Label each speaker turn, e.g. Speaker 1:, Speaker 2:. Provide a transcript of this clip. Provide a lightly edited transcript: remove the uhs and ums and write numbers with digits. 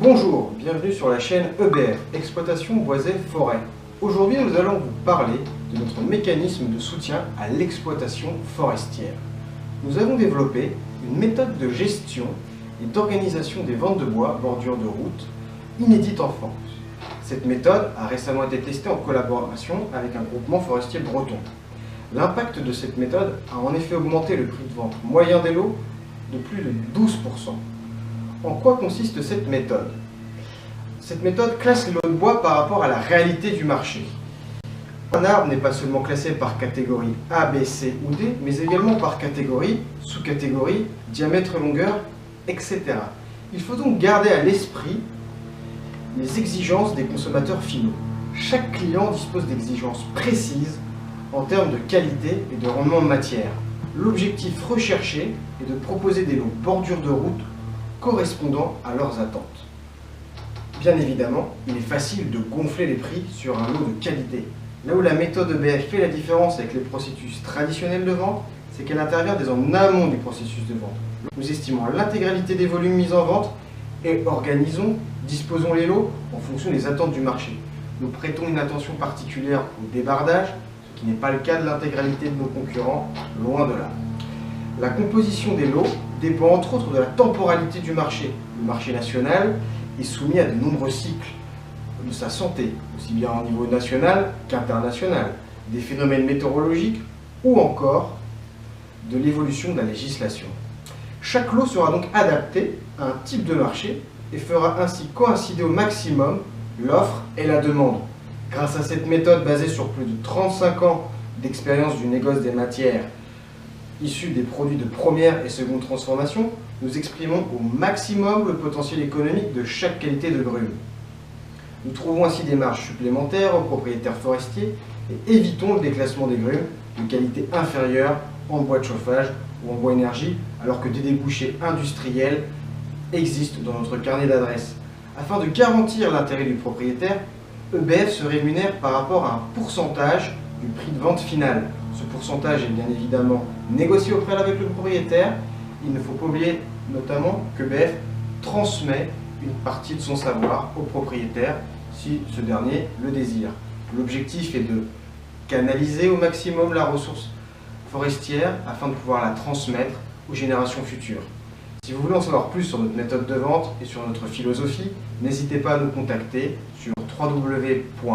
Speaker 1: Bonjour, bienvenue sur la chaîne EBF, Exploitation Boisée Forêt. Aujourd'hui, nous allons vous parler de notre mécanisme de soutien à l'exploitation forestière. Nous avons développé une méthode de gestion et d'organisation des ventes de bois bordure de route inédite en France. Cette méthode a récemment été testée en collaboration avec un groupement forestier breton. L'impact de cette méthode a en effet augmenté le prix de vente moyen des lots de plus de 12%. En quoi consiste cette méthode? Cette méthode classe les lots de bois par rapport à la réalité du marché. Un arbre n'est pas seulement classé par catégorie A, B, C ou D, mais également par catégorie, sous-catégorie, diamètre, longueur, etc. Il faut donc garder à l'esprit les exigences des consommateurs finaux. Chaque client dispose d'exigences précises en termes de qualité et de rendement de matière. L'objectif recherché est de proposer des lots bordure de route correspondant à leurs attentes. Bien évidemment, il est facile de gonfler les prix sur un lot de qualité. Là où la méthode EBF fait la différence avec les processus traditionnels de vente, c'est qu'elle intervient dès en amont du processus de vente. Nous estimons l'intégralité des volumes mis en vente et disposons les lots en fonction des attentes du marché. Nous prêtons une attention particulière au débardage, ce qui n'est pas le cas de l'intégralité de nos concurrents, loin de là. La composition des lots dépend entre autres de la temporalité du marché. Le marché national est soumis à de nombreux cycles de sa santé, aussi bien au niveau national qu'international, des phénomènes météorologiques ou encore de l'évolution de la législation. Chaque lot sera donc adapté à un type de marché et fera ainsi coïncider au maximum l'offre et la demande. Grâce à cette méthode basée sur plus de 35 ans d'expérience du négoce des matières issus des produits de première et seconde transformation, nous exprimons au maximum le potentiel économique de chaque qualité de grume. Nous trouvons ainsi des marges supplémentaires aux propriétaires forestiers et évitons le déclassement des grumes de qualité inférieure en bois de chauffage ou en bois énergie, alors que des débouchés industriels existent dans notre carnet d'adresses. Afin de garantir l'intérêt du propriétaire, EBF se rémunère par rapport à un pourcentage du prix de vente final. Ce pourcentage est bien évidemment négocié au préalable avec le propriétaire. Il ne faut pas oublier notamment que EBF transmet une partie de son savoir au propriétaire si ce dernier le désire. L'objectif est de canaliser au maximum la ressource forestière afin de pouvoir la transmettre aux générations futures. Si vous voulez en savoir plus sur notre méthode de vente et sur notre philosophie, n'hésitez pas à nous contacter sur www.ebf.fr.